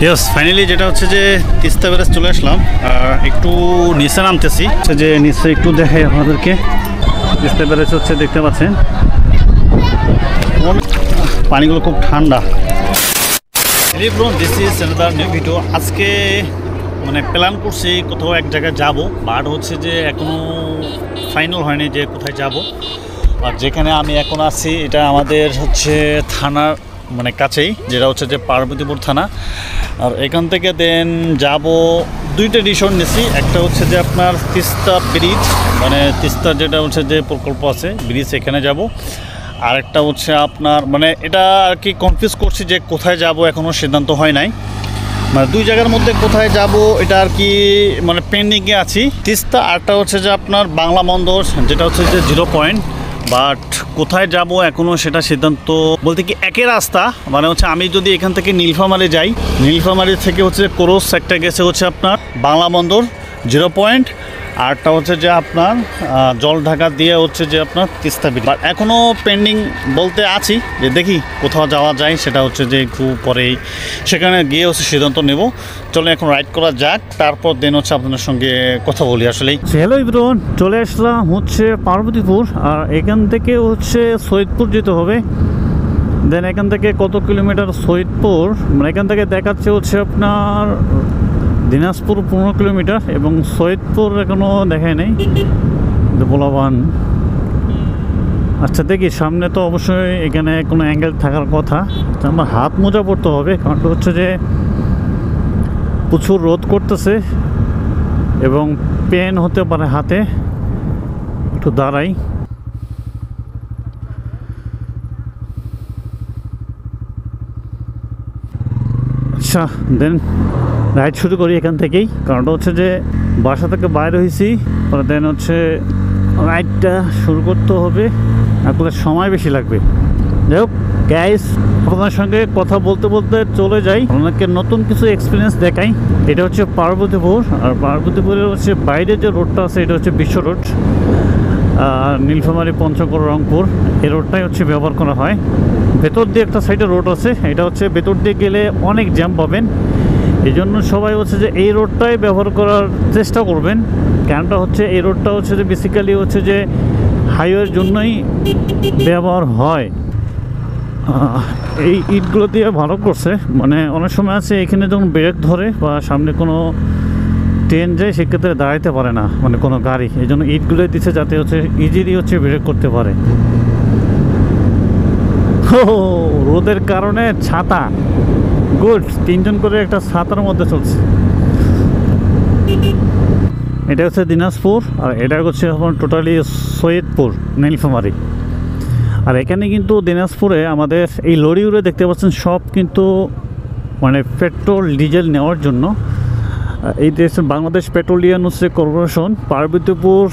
Yes finally যেটা হচ্ছে যে তিস্তা ব্যারেজ চলে আসলাম। একটু নিচে নামতেছি, হচ্ছে যে নিচে একটু দেখাই আপনাদেরকে। তিস্তা ব্যারেজ হচ্ছে দেখতে পাচ্ছেন, পানিগুলো খুব ঠান্ডা। This is another new video. আজকে মানে প্ল্যান করছি কোথাও এক জায়গায় যাব, বাট হচ্ছে যে এখনও ফাইনাল হয়নি যে কোথায় যাব। আর যেখানে আমি এখন আছি এটা আমাদের হচ্ছে থানার মানে কাছেই, যেটা হচ্ছে যে পার্বতীপুর থানা। আর এখান থেকে দেন যাব দুইটা ডিসিশন নিয়েছি। একটা হচ্ছে যে আপনার তিস্তা ব্রিজ, মানে তিস্তা যেটা হচ্ছে যে প্রকল্প আছে ব্রিজ, এখানে যাব। আর একটা হচ্ছে আপনার মানে এটা আর কি কনফিউজ করছি যে কোথায় যাব, এখনও সিদ্ধান্ত হয় নাই। মানে দুই জায়গার মধ্যে কোথায় যাব এটা আর কি মানে পেন্ডিংয়ে আছি। তিস্তা আরটা হচ্ছে যে আপনার বাংলা বন্দর, যেটা হচ্ছে যে 0 পয়েন্ট। বাট কোথায় যাব এখনও সেটা সিদ্ধান্ত বলতে কি একই রাস্তা, মানে হচ্ছে আমি যদি এখান থেকে নীলফামারী যাই, নীলফামারী থেকে হচ্ছে ক্রস একটা গেছে হচ্ছে আপনার বাংলা বন্দর 0 পয়েন্ট, আরটা হচ্ছে যে আপনার জলঢাকা দিয়ে হচ্ছে যে আপনার তিস্তা ব্রিজ। বাট এখনও পেন্ডিং বলতে আছি যে দেখি কোথাও যাওয়া যায়, সেটা হচ্ছে যে একটু পরেই সেখানে গিয়ে হচ্ছে সিদ্ধান্ত নেব। চলে এখন রাইড করা যাক, তারপর দেন হচ্ছে আপনাদের সঙ্গে কথা বলি। আসলেই হ্যালো এভরিওয়ান, চলে আসলাম হচ্ছে পার্বতীপুর। আর এখান থেকে হচ্ছে সৈয়দপুর যেতে হবে। দেন এখান থেকে কত কিলোমিটার সৈয়দপুর, মানে এখান থেকে দেখাচ্ছে হচ্ছে আপনার দিনাজপুর 15 কিলোমিটার, এবং সৈয়দপুর এখনও দেখায় নেই বলাবান। আচ্ছা দেখি সামনে তো অবশ্যই এখানে কোনো অ্যাঙ্গেল থাকার কথা। আমার হাত মোজা পড়তে হবে, কারণটা হচ্ছে যে প্রচুর রোদ করতেছে এবং পেন হতে পারে হাতে। একটু দাঁড়াই। আচ্ছা দেন রাইড শুরু করি এখান থেকেই, কারণটা হচ্ছে যে বাসা থেকে বাইরে হয়েছি, পরে দেন হচ্ছে রাইডটা শুরু করতে হবে, আসলে সময় বেশি লাগবে। যাই হোক গাইস, আপনার সঙ্গে কথা বলতে বলতে চলে যাই, আপনাকে নতুন কিছু এক্সপিরিয়েন্স দেখাই। এটা হচ্ছে পার্বতীপুর, আর পার্বতীপুরের হচ্ছে বাইরে যে রোডটা আছে এটা হচ্ছে বিশ্ব রোড। নীলফামারী, পঞ্চগড়, রংপুর এই রোডটাই হচ্ছে ব্যবহার করা হয়। ভেতর দিয়ে একটা সাইডে রোড আছে, এটা হচ্ছে ভেতর দিয়ে গেলে অনেক জ্যাম পাবেন। এই জন্য সবাই হচ্ছে যে এই রোডটাই ব্যবহার করার চেষ্টা করবেন। কারণটা হচ্ছে এই রোডটা হচ্ছে যে বেসিক্যালি হচ্ছে যে হাইওয়ের জন্যই ব্যবহার হয়। এই ইটগুলো দিয়ে ভালো করছে, মানে অনেক সময় আছে এখানে যখন ব্রেক ধরে বা সামনে কোনো ট্রেন যায় সেক্ষেত্রে দাঁড়াইতে পারে না মানে কোনো গাড়ি, এই জন্য ইটগুলো দিচ্ছে যাতে হচ্ছে ইজিলি হচ্ছে ব্রেক করতে পারে। রোদের কারণে ছাতা গুড, 3 জন করে একটা ছাতার মধ্যে চলছে। এটা হচ্ছে দিনাজপুর, আর এটা হচ্ছে আপনার টোটালি সৈয়দপুর, নীলফামারী। আর এখানে কিন্তু দিনাজপুরে আমাদের এই লরিগুলো দেখতে পাচ্ছেন সব কিন্তু মানে পেট্রোল ডিজেল নেওয়ার জন্য। এই দেশ বাংলাদেশ পেট্রোলিয়াম হচ্ছে কর্পোরেশন, পার্বতীপুর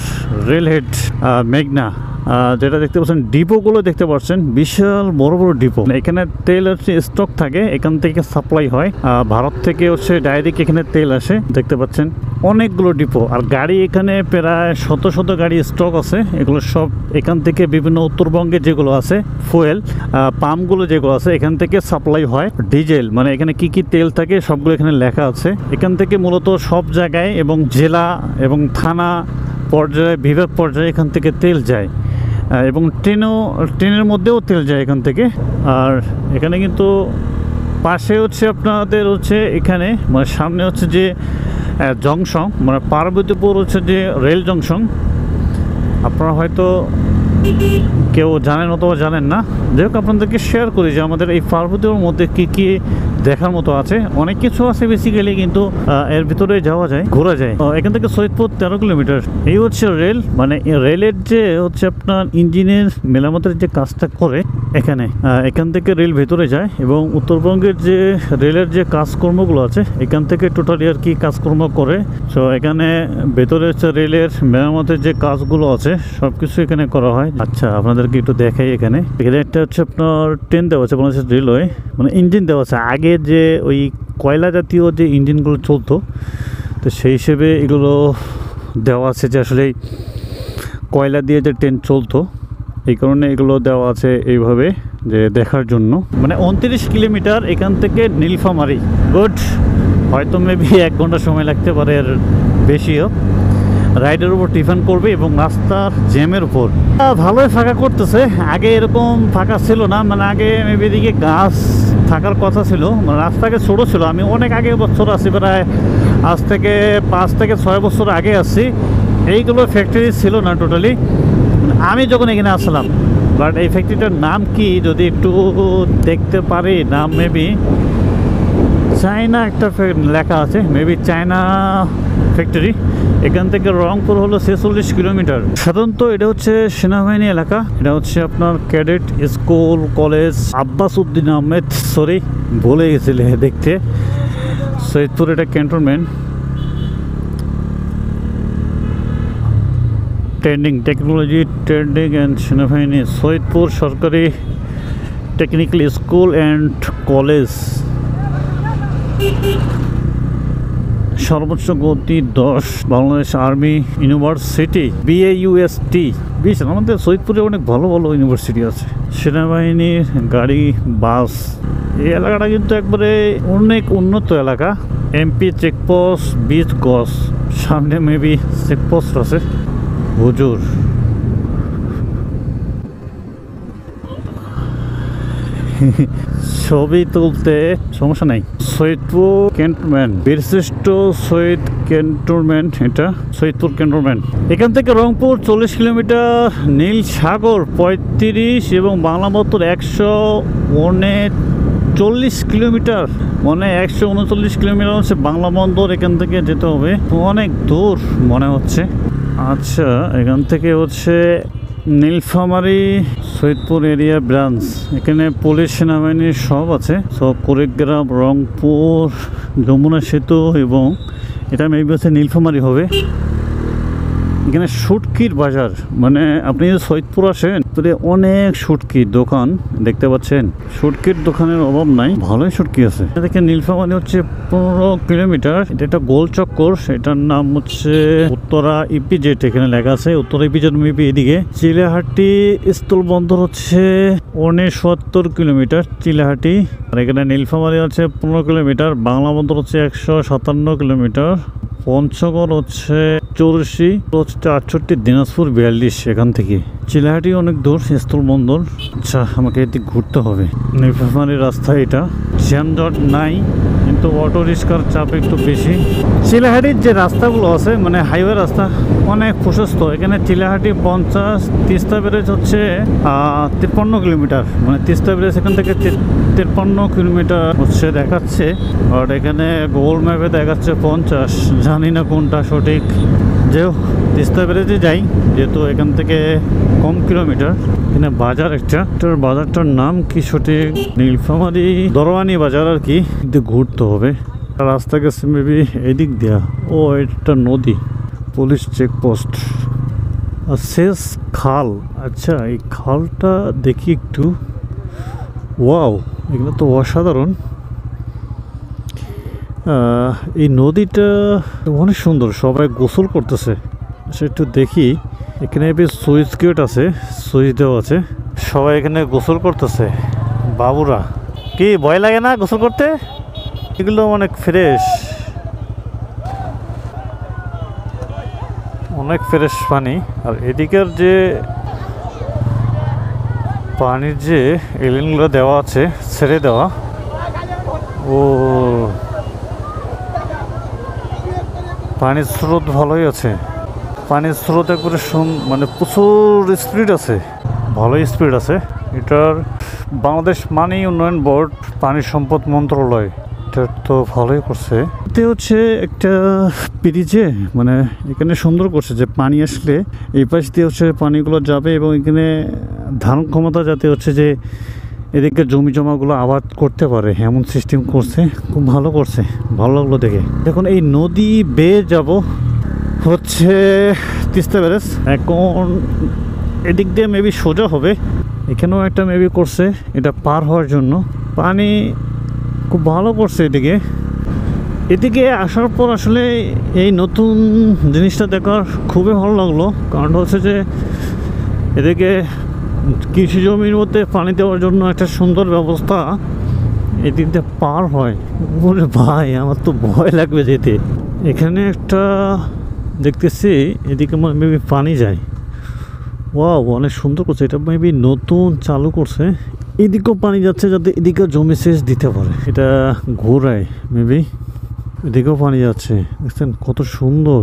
রেলহেড, মেঘনা, যেটা দেখতে পাচ্ছেন ডিপোগুলো দেখতে পাচ্ছেন বিশাল বড় বড় ডিপো। এখানে তেল হচ্ছে স্টক থাকে, এখান থেকে সাপ্লাই হয়, ভারত থেকে হচ্ছে ডাইরেক্ট এখানে তেল আসে। দেখতে পাচ্ছেন অনেকগুলো ডিপো, আর গাড়ি এখানে প্রায় শত শত গাড়ি স্টক আছে। এগুলো সব এখান থেকে বিভিন্ন উত্তরবঙ্গে যেগুলো আছে ফুয়েল পাম্পগুলো যেগুলো আছে এখান থেকে সাপ্লাই হয় ডিজেল, মানে এখানে কি কি তেল থাকে সবগুলো এখানে লেখা আছে। এখান থেকে মূলত সব জায়গায় এবং জেলা এবং থানা পর্যায়ে, বিভাগ পর্যায়ে এখান থেকে তেল যায়, এবং ট্রেনের মধ্যেও তেল যায় এখান থেকে। আর এখানে কিন্তু পাশে হচ্ছে আপনাদের হচ্ছে এখানে মানে সামনে হচ্ছে যে জংশন, মানে পার্বতীপুর হচ্ছে যে রেল জংশন। আপনারা হয়তো কেউ জানেন অথবা জানেন না, যাই হোক আপনাদেরকে শেয়ার করি যে আমাদের এই পার্বতীপুরের মধ্যে কী কী দেখার মতো আছে। অনেক কিছু আছে বেসিক্যালি, কিন্তু এর ভিতরে যাওয়া যায়, ঘোরা যায়। এখান থেকে সৈয়দপুর 13 কিলোমিটার। এই হচ্ছে রেল, মানে রেলের যে হচ্ছে আপনার ইঞ্জিনের মেরামতের যে কাজটা করে এখান থেকে রেল ভেতরে যায়, এবং উত্তরবঙ্গের যে রেলের যে কাজকর্মগুলো আছে এখান থেকে টোটালি আর কি কাজকর্ম করে। সো এখানে ভেতরে হচ্ছে রেলের মেরামতের যে কাজগুলো আছে সব কিছু এখানে করা হয়। আচ্ছা আপনাদেরকে একটু দেখাই, এখানে একটা হচ্ছে আপনার ট্রেন দেওয়া আছে, মানে রেলওয়ে, মানে ইঞ্জিন দেওয়া আছে। আগে যে ওই কয়লা জাতীয় যে ইঞ্জিনগুলো চলতো, তো সেই হিসেবে এগুলো দেওয়া আছে যে আসলে কয়লা দিয়ে যে ট্রেন চলতো এই কারণে এগুলো দেওয়া আছে এইভাবে যে দেখার জন্য। মানে 29 কিলোমিটার এখান থেকে নীলফামারী। গুড, হয়তো মেবি 1 ঘন্টা সময় লাগতে পারে, আর বেশিও। রাইডের উপর ডিপেন্ড করবে এবং রাস্তার জ্যামের উপর। ভালোই ফাঁকা করতেছে, আগে এরকম ফাঁকা ছিল না। মানে আগে মেবি এদিকে গাছ থাকার কথা ছিল, মানে রাস্তাকে ছোটো ছিল। আমি অনেক আগে বছর আসি, প্রায় আজ থেকে 5 থেকে 6 বছর আগে আসছি। এইগুলো ফ্যাক্টরি ছিল না টোটালি আমি যখন এখানে আসলাম। বাট এই ফ্যাক্টরিটার নাম কি যদি একটু দেখতে পারি, নাম মেবি চায়না একটা লেখা আছে, মেবি চায়না ফ্যাক্টরি। এখান থেকে রংপুর হলো 46 কিলোমিটার। সাধারণত এটা হচ্ছে সেনাবাহিনী এলাকা। এটা হচ্ছে আপনার cadet school college Abbas Uddin Ahmed, sorry বলে গেছিলে দেখতে। সৈয়দপুর এটা cantonment. Trending technology trending and সেনাবাহিনী, সৈয়দপুর সরকারি টেকনিক্যাল স্কুল অ্যান্ড কলেজ। সর্বোচ্চ গতি 10, বাংলাদেশ আর্মি ইউনিভার্সিটি BAUST 20। আমাদের সৈয়দপুরে অনেক ভালো ভালো ইউনিভার্সিটি আছে। সেনাবাহিনীর গাড়ি বাস। এই এলাকাটা কিন্তু একবারে অনেক উন্নত এলাকা। MP চেকপোস্ট 20 গজ, সামনে মেবি চেকপোস্ট আছে। হুজুর ছবি তুলতে সমস্যা নাই। সৈয়দপুর ক্যান্টনমেন্ট, বীরশ্রেষ্ঠ শহীদ ক্যান্টনমেন্ট, এটা সৈয়দপুর ক্যান্টনমেন্ট। এখান থেকে রংপুর 40 কিলোমিটার, নীল সাগর 35 এবং বাংলা বন্দর 139 কিলোমিটার, মানে 139 কিলোমিটার হচ্ছে বাংলা বন্দর। এখান থেকে যেতে হবে, অনেক দূর মনে হচ্ছে। আচ্ছা, এখান থেকে হচ্ছে নীলফামারী সৈয়দপুর এরিয়া ব্রাঞ্চ। এখানে পুলিশ সেনাবাহিনীর সব আছে, সব কুড়িগ্রাম, রংপুর, যমুনা সেতু, এবং এটা মেবি হচ্ছে নীলফামারী হবে। এখানে শুটকির বাজার, মানে আপনি যদি সৈয়দপুর আসেন তাহলে অনেক শুটকির দোকান দেখতে পাচ্ছেন। শুটকির দোকানের অভাব নাই, ভালোই শুটকি আছে। দেখেন নীলফামারী হচ্ছে 15 কিলোমিটার। এটা একটা গোল চক্কর, এটার নাম হচ্ছে উত্তরা ইপিজেড। এখানে লেখা আছে উত্তরা ইপিজেড মেবি এদিকে। চিলাহাটি স্থল বন্দর হচ্ছে 69 কিলোমিটার চিলাহাটি। আর এখানে নীলফামারী হচ্ছে 15 কিলোমিটার, বাংলা বন্দর হচ্ছে 157 কিলোমিটার, পঞ্চগড় হচ্ছে 84, হচ্ছে 68, দিনাজপুর 42। এখান থেকে চিলাহাটি অনেক দূর স্থল বন্দর। আচ্ছা, আমাকে এদিকে ঘুরতে হবে। নীলফামারীর রাস্তা এটা, যানজট নাই কিন্তু অটো রিক্সার চাপ একটু বেশি। চিলাহাটির যে রাস্তাগুলো আছে মানে হাইওয়ে রাস্তা অনেক প্রশস্ত। এখানে চিলাহাটি 50, তিস্তা ব্যারেজ হচ্ছে 53 কিলোমিটার, মানে তিস্তা ব্যারেজ এখান থেকে 53 কিলোমিটার হচ্ছে দেখাচ্ছে। আর এখানে গুগল ম্যাপে দেখাচ্ছে 50, জানি না কোনটা সঠিক। যেও তিস্তা ব্যারেজে যাই, যেহেতু এখান থেকে কম কিলোমিটার। এখানে বাজার একটা, বাজারটার নাম কি সঠিক, নীলফামারী দরওয়ানি বাজার আর কি। ঘুরতে হবে, রাস্তা গেছে মেবি এদিক দেয়া। ও এটা নদী, পুলিশ চেকপোস্ট আর শেষ খাল। আচ্ছা, এই খালটা দেখি একটু। ওয়াও, এগুলো তো অসাধারণ। এই নদীটা অনেক সুন্দর, সবাই গোসল করতেছে। সে একটু দেখি, এখানে বেশ সুইচ গেট আছে, সুইচ দেওয়া আছে, সবাই এখানে গোসল করতেছে। বাবুরা, কি ভয় লাগে না গোসল করতে? এগুলো অনেক ফ্রেশ, অনেক ফ্রেশ পানি। আর এদিকের যে পানির যে এলিনগুলো দেওয়া আছে ছেড়ে দেওয়া, ও পানির স্রোত ভালোই আছে। পানির স্রোত একবারে মানে প্রচুর স্পিড আছে, ভালোই স্পিড আছে। এটার বাংলাদেশ পানি উন্নয়ন বোর্ড, পানি সম্পদ মন্ত্রণালয়, এটা তো ভালোই করছে। এতে হচ্ছে একটা ব্রিজে, মানে এখানে সুন্দর করছে যে পানি আসলে এই পাশ দিয়ে হচ্ছে পানিগুলো যাবে এবং এখানে ধারণ ক্ষমতা যাতে হচ্ছে যে এদিকে জমি জমাগুলো আবাদ করতে পারে এমন সিস্টেম করছে, খুব ভালো করছে, ভালো লাগলো দেখে। এখন এই নদী বেয়ে যাব হচ্ছে তিস্তা ব্যারেজ। এখন এদিক দিয়ে মেবি সোজা হবে, এখানেও একটা মেবি করছে এটা পার হওয়ার জন্য। পানি খুব ভালো করছে এদিকে। এদিকে আসার পর আসলে এই নতুন জিনিসটা দেখার খুবই ভালো লাগলো, কারণ হচ্ছে যে এদিকে কৃষি জমির মধ্যে পানি দেওয়ার জন্য একটা সুন্দর ব্যবস্থা এদিক দিয়ে পার হয়। ওরে ভাই, আমার তো ভয় লাগবে যেতে। এখানে একটা দেখতেছি এদিকে মেবি পানি যায়। ওয়াও, অনেক সুন্দর করছে এটা, মেবি নতুন চালু করছে। এদিকেও পানি যাচ্ছে যাতে এদিকে জমি সেচ দিতে পারে। এটা ঘোরায় মেবি, এদিকেও পানি যাচ্ছে। দেখছেন কত সুন্দর।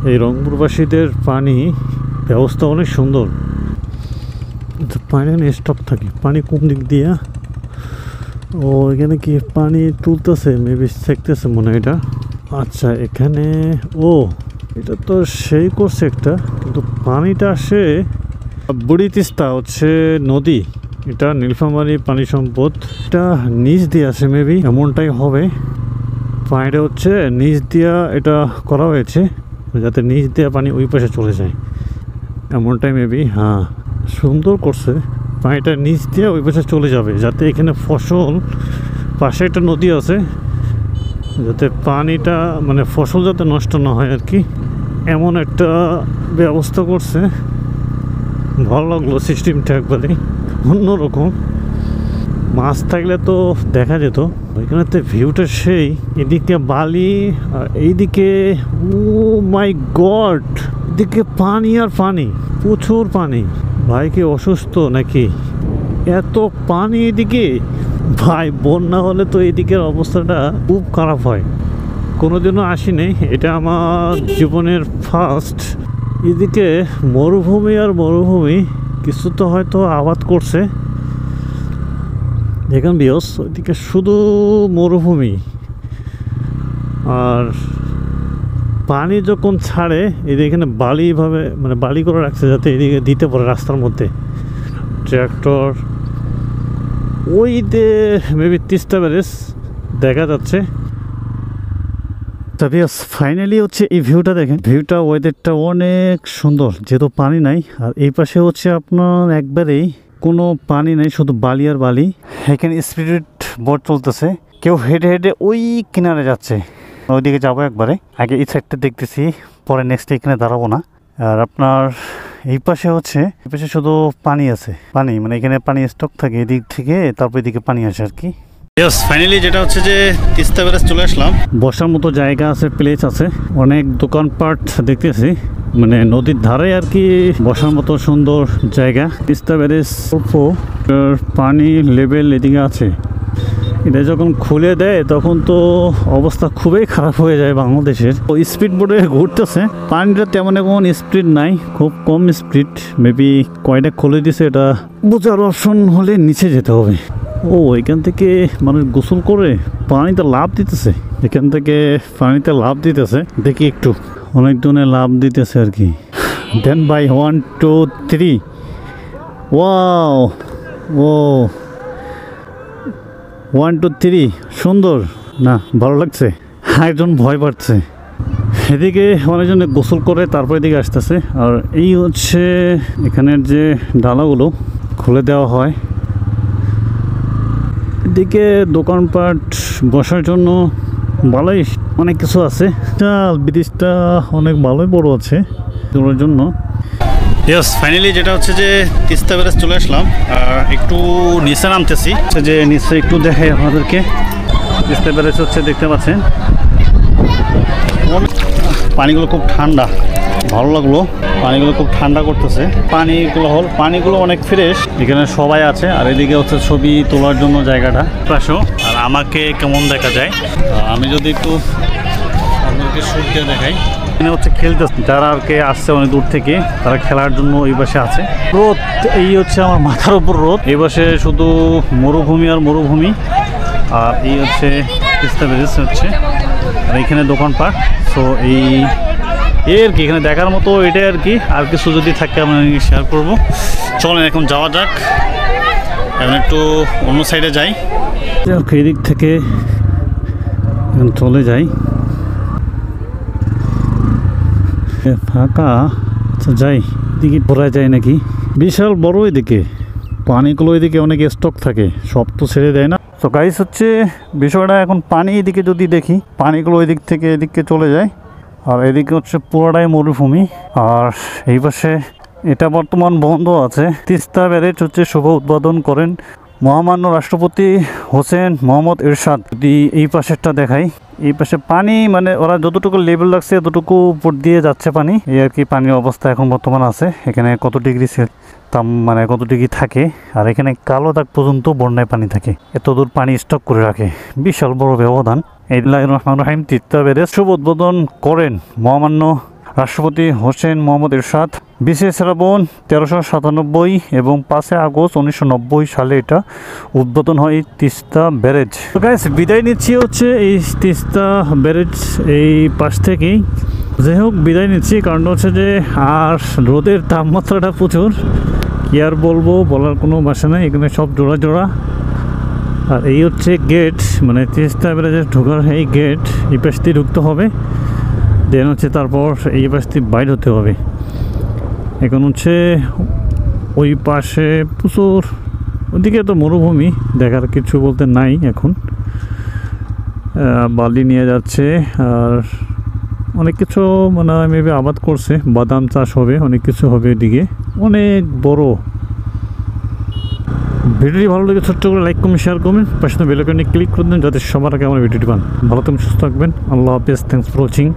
এই রংপুরবাসীদের পানি ব্যবস্থা অনেক সুন্দর। পানি স্টক থাকে। পানি কোন দিক দিয়া? ও এখানে কি পানি তুলতেছে, মেবি দেখতেছে মনে হয় এটা। আচ্ছা এখানে, ও এটা তো সেই করছে একটা, কিন্তু পানিটা আসে বুড়ি তিস্তা হচ্ছে নদী, এটা নীলফামারী পানি সম্পদ। এটা নিচ দিয়ে আসে মেবি, এমনটাই হবে। পানিটা হচ্ছে নিচ দিয়া এটা করা হয়েছে যাতে নিচ দিয়া পানি ওই পাশে চলে যায়, এমনটাই মেবি। হ্যাঁ, সুন্দর করছে। পানিটা নিচ দিয়ে ওই পাশে চলে যাবে যাতে এখানে ফসল, পাশে একটা নদী আছে, যাতে পানিটা মানে ফসল যাতে নষ্ট না হয় আর কি, এমন একটা ব্যবস্থা করছে। ভালো লাগলো সিস্টেমটা, একবারে অন্যরকম। মাছ থাকলে তো দেখা যেত। ওইখানেতে ভিউটা সেই, এদিকে বালি আর এইদিকে, ও মাই গড, এদিকে পানি আর পানি, প্রচুর পানি। ভাই কি অসুস্থ নাকি? এত পানি এদিকে ভাই, বন্যা হলে তো এদিকের অবস্থাটা খুব খারাপ হয়। কোনোদিনও আসিনি, এটা আমার জীবনের ফার্স্ট। এদিকে মরুভূমি আর মরুভূমি, কিছু তো হয়তো আবাদ করছে। দেখেন বিয়স, ওইদিকে শুধু মরুভূমি। আর পানি যখন ছাড়ে এদিকে এখানে বালিভাবে মানে বালি করে রাখছে যাতে এদিকে দিতে পারে রাস্তার মধ্যে ট্র্যাক্টর। ওই যে মেবি তিস্তা ব্যারেজ দেখা যাচ্ছে। ফাইনালি হচ্ছে এই ভিউটা দেখেন, ভিউটা ওয়েদারটা অনেক সুন্দর, যেহেতু পানি নাই। আর এই পাশে হচ্ছে আপনার একবারেই কোনো পানি নেই, শুধু বালি আর বালি। এখানে স্পিড বোট চলতেছে, কেউ হেঁটে হেঁটে ওই কিনারে যাচ্ছে। ওইদিকে যাবো একবারে, আগে এই সাইডটা দেখতেছি, পরে নেক্সট এখানে দাঁড়াবো না। আর আপনার এই পাশে হচ্ছে, এই পাশে শুধু পানি আছে, পানি মানে এখানে পানি স্টক থাকে এদিক থেকে, তারপর এদিকে পানি আসে আর কি। ইয়েস, ফাইনালি যেটা হচ্ছে যে তিস্তা ব্যারেজ চলে আসলাম। বসার মতো জায়গা আছে, প্লেস আছে, অনেক দোকানপাট দেখতেছি, মানে নদীর ধারে আর কি বসার মতো সুন্দর জায়গা। তিস্তা ব্যারেজ পানি লেভেল এদিকে আছে। এটা যখন খুলে দেয় তখন তো অবস্থা খুবই খারাপ হয়ে যায় বাংলাদেশের। ও স্পিড বোটে ঘুরতেছে, পানিটা তেমন এখন স্পিড নাই, খুব কম স্পিড। মেবি কয়টা খুলে দিছে, এটা বোঝার অপশন হলে নিচে যেতে হবে। ও এখান থেকে মানুষ গোসল করে পানিতে লাভ দিতেছে, এখান থেকে পানিতে লাভ দিতেছে। দেখি একটু, অনেকজনে লাভ দিতেছে আর কি। দেন বাই 1 2 3, ওয়াও, ও 1 2 3, সুন্দর না, ভালো লাগছে। একজন ভয় পাচ্ছে, এদিকে অনেকজনে গোসল করে তারপর এদিকে আসতেছে। আর এই হচ্ছে এখানের যে ডালাগুলো খুলে দেওয়া হয়। এদিকে দোকানপাট বসার জন্য ভালোই অনেক কিছু আছে। ব্রিজটা অনেক ভালোই বড় আছে তোলার জন্য। ইয়েস, ফাইনালি যেটা হচ্ছে যে তিস্তা ব্যারেজ চলে আসলাম। একটু নিচে নামতেছি, যে নিচে একটু দেখাই আপনাদেরকে। তিস্তা ব্যারেজ হচ্ছে, দেখতে পাচ্ছেন পানিগুলো খুব ঠান্ডা, ভালো লাগলো। পানিগুলো খুব ঠান্ডা করতেছে, পানিগুলো অনেক ফ্রেশ। এখানে সবাই আছে। আর এদিকে হচ্ছে ছবি তোলার জন্য জায়গাটা পাশো। আর আমাকে কেমন দেখা যায়, আমি যদি একটু আপনাদেরকে শুট দিয়ে দেখাই। এখানে হচ্ছে খেলতেছে, যারা আর কে আসছে অনেক দূর থেকে, তারা খেলার জন্য এই পাশে আছে। রোদ, এই হচ্ছে আমার মাথার উপর রোদ। এই পাশে শুধু মরুভূমি আর মরুভূমি। আর এই হচ্ছে তিস্তা ব্যারেজ হচ্ছে, আর এইখানে দোকানপাট। সো এই আর কি এখানে দেখার মতো এটাই আর কি। আর কিছু যদি থাকে আমি শেয়ার করব। চলেন এখন যাওয়া যাক, এখন একটু অন্য সাইডে যাই। এদিক থেকে চলে যাই, ফাঁকা। আচ্ছা যাই, এদিকে পড়া যায় নাকি? বিশাল বড় এদিকে, পানিগুলো এদিকে অনেক স্টক থাকে, সব তো ছেড়ে দেয় না। তো গাইস হচ্ছে বিষয়টা, এখন পানি এদিকে যদি দেখি, পানিগুলো এদিক থেকে এদিকে চলে যায়। আর এদিকে হচ্ছে পুরোটাই মরুভূমি। আর এই পাশে এটা বর্তমান বন্ধ আছে। তিস্তা ব্যারেজ হচ্ছে শুভ উদ্বোধন করেন মহামান্য রাষ্ট্রপতি হোসেন মোহাম্মদ এরশাদ। যদি এই পাশেরটা দেখাই, এই পাশে পানি মানে ওরা যতটুকু লেভেল রাখছে ততটুকু উপর দিয়ে যাচ্ছে পানি, এই আর কি পানির অবস্থা এখন বর্তমান আছে। এখানে কত ডিগ্রি তাপ মানে কত ডিগ্রি থাকে, আর এখানে কালো দাগ পর্যন্ত বন্যায় পানি থাকে, এত দূর পানি স্টক করে রাখে, বিশাল বড় ব্যবধান। ইসমিল্লাহির রহমানির রহিম। তিস্তা ব্যারেজ শুভ উদ্বোধন করেন মহামান্য রাষ্ট্রপতি হোসেন মোহাম্মদ এরশাদ 20 শ্রাবণ 1397 এবং 5 আগস্ট 1990 সালে এটা উদ্বোধন হয় তিস্তা ব্যারেজ। তো গাইস, বিদায় নিচ্ছি হচ্ছে এই তিস্তা ব্যারেজ এই পাশ থেকেই। যাই হোক, বিদায় নিচ্ছি, কারণ হচ্ছে যে আর রোদের তাপমাত্রাটা প্রচুর, কি আর বলবো, বলার কোনো ভাষা নেই। এখানে সব জোড়া জোড়া। আর এই হচ্ছে গেট, মানে তিস্তা ব্যারেজে ঢোকার এই গেট, এই পাশ দিয়ে ঢুকতে হবে, দেন হচ্ছে তারপর এই পাশ দিয়ে বাইর হতে হবে। এখন হচ্ছে ওই পাশে প্রচুর, ওদিকে তো মরুভূমি, দেখার কিছু বলতে নাই। এখন বালি নিয়ে যাচ্ছে, আর অনেক কিছু মানে মেবি আবাদ করছে, বাদাম চাষ হবে, অনেক কিছু হবে এদিকে, অনেক বড়। ভিডিওটি ভালো লাগে ছোট্ট করে লাইক কমেন্ট শেয়ার করবেন, পাশে বেল আইকনে ক্লিক করে দেন যাতে সবার আগে আমার ভিডিওটি পান। ভালো থাকবেন, সুস্থ থাকবেন। আল্লাহ হাফেজ। Thanks for watching.